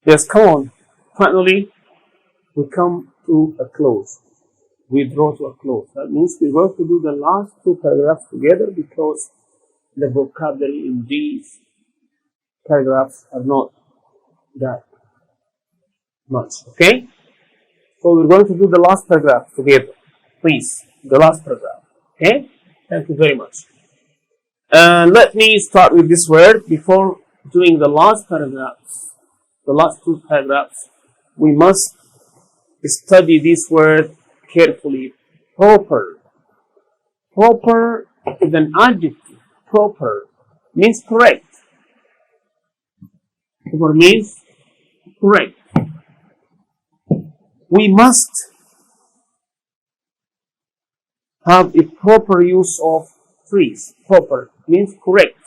Yes, come on. Finally, we come to a close. We draw to a close. That means we're going to do the last two paragraphs together because the vocabulary in these paragraphs are not that much. Okay? So we're going to do the last paragraph together. Please, the last paragraph. Okay? Thank you very much. Let me start with this word. Before doing the last paragraphs, the last two paragraphs, we must study this word carefully. Proper. Proper is an adjective. Proper means correct. Proper means correct. We must have a proper use of trees. Proper means correct.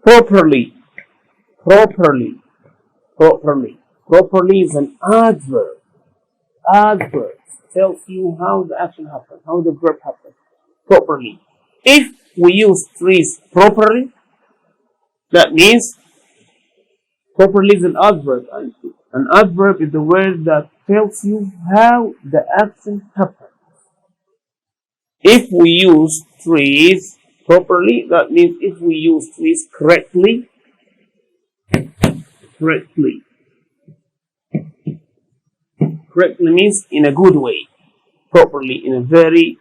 Properly. Properly. Properly. Properly is an adverb. Adverb tells you how the action happened, how the verb happened. Properly. If we use trees properly, that means properly is an adverb. An adverb is the word that tells you how the action happened. If we use trees properly, that means if we use trees correctly, correctly means in a good way, properly, in a very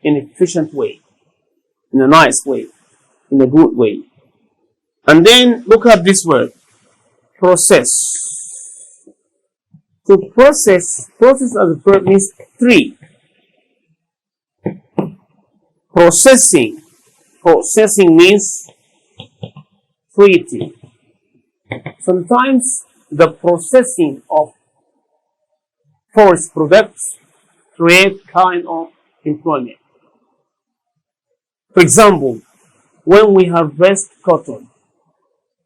efficient way, in a nice way, in a good way. And then look at this word, process. To process as a verb means three. Processing means treating. Sometimes the processing of forest products create kind of employment. For example, when we harvest cotton,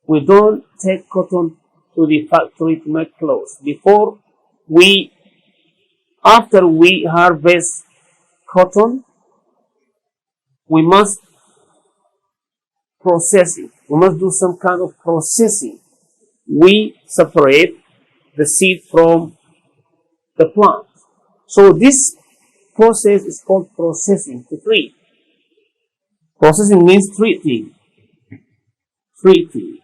we don't take cotton to the factory to make clothes. After we harvest cotton, we must process it. We must do some kind of processing. We separate the seed from the plant. So this process is called processing, to treat. Processing means treating. Treating.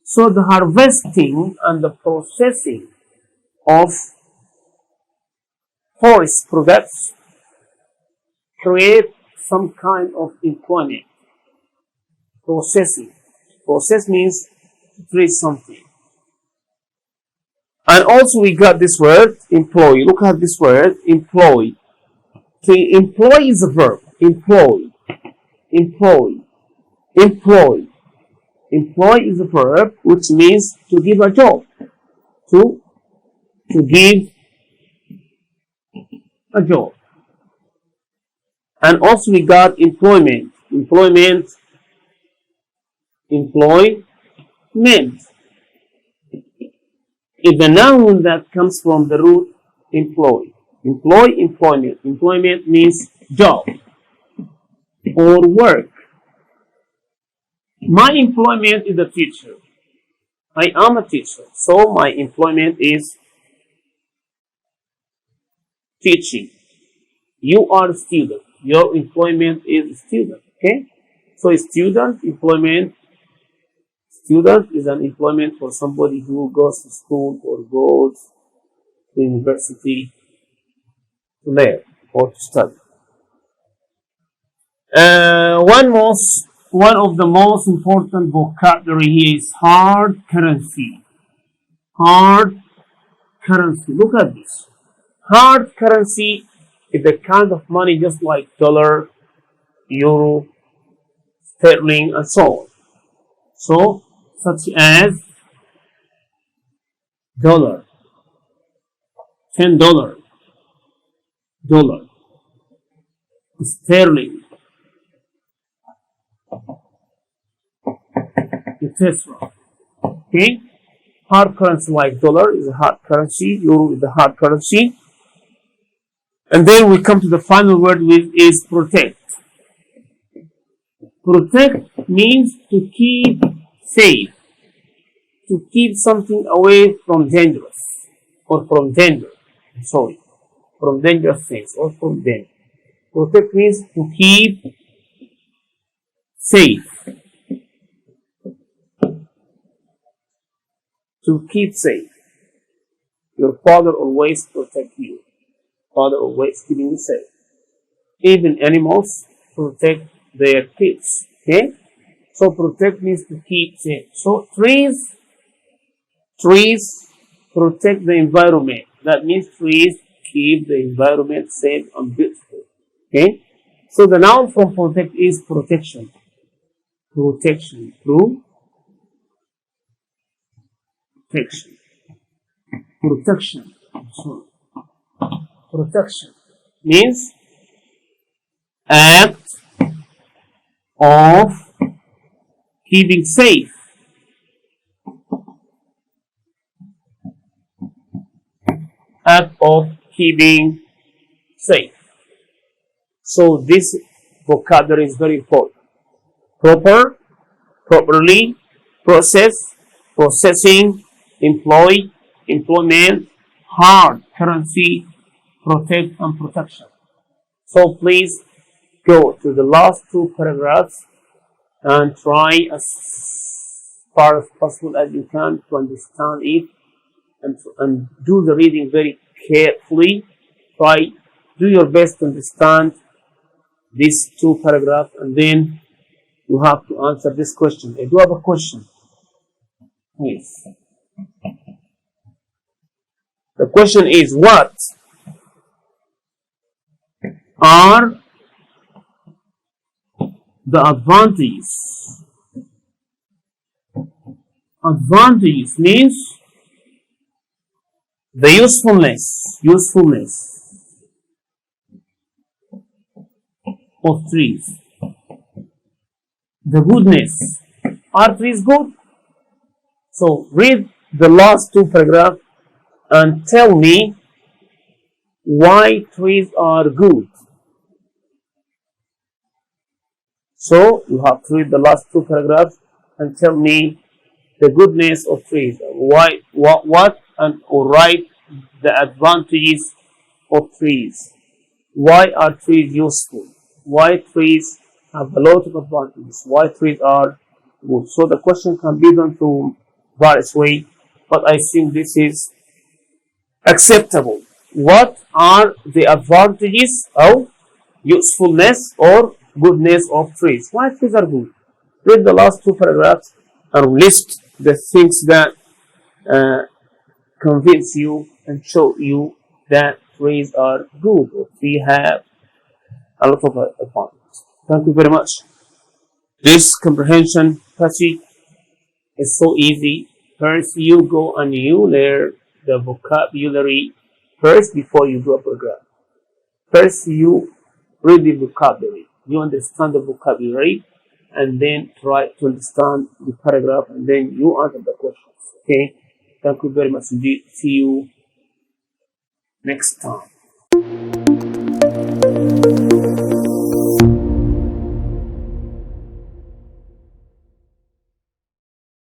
So the harvesting and the processing of forest products create some kind of employment. Processing. Process means to treat something. And also we got this word, employ. Look at this word, employ. Okay, employ is a verb. Employ. Employ. Employ. Employ is a verb which means to give a job. To give a job. And also we got employment. Employment. Employment is a noun that comes from the root employ. Employ, employment. Employment means job or work. My employment is a teacher. I am a teacher, so my employment is teaching. You are a student. Your employment is student. Okay? So a student employment. Student is an employment for somebody who goes to school or goes to university to learn or to study. One of the most important vocabulary here is hard currency. Hard currency. Look at this. Hard currency is the kind of money just like dollar, euro, sterling, and so on. So, such as dollar, $10, dollar, sterling, etc. Okay, hard currency like dollar is a hard currency, euro is a hard currency, and then we come to the final word, which is protect. Protect means to keep safe. to keep something away from dangerous or from danger. Sorry, from dangerous things or from danger. Protect means to keep safe. To keep safe. Your father always protect you. Father always keeping you safe. Even animals protect their kids. Okay? So protect means to keep safe. So trees protect the environment. That means trees keep the environment safe and beautiful. Okay? So the noun from protect is protection. Protection. Protection. Protection. So, protection means act of keeping safe. Act of keeping safe. So this vocabulary is very important. Proper, properly, process, processing, employ, employment, hard, currency, protect, and protection. So please go to the last two paragraphs and try as far as possible as you can to understand it and do the reading very carefully. Do your best to understand these two paragraphs, and then you have to answer this question. I do have a question. Yes. The question is, what are the advantages? Advantages means the usefulness of trees. The goodness. Are trees good? So read the last two paragraphs and tell me why trees are good. So you have to read the last two paragraphs and tell me the goodness of trees. Why, what, and or write the advantages of trees. Why are trees useful? Why trees have a lot of advantages? Why trees are good? So the question can be done through various ways, but I think this is acceptable. What are the advantages of usefulness or goodness of trees? Why trees are good? Read the last two paragraphs and list the things that convince you and show you that trees are good or we have a lot of advantages. Thank you very much. This comprehension passage is so easy. First, you go and you learn the vocabulary first before you do a program. First, you read the vocabulary. You understand the vocabulary, and then try to understand the paragraph, and then you answer the questions. Okay? Thank you very much indeed. See you next time.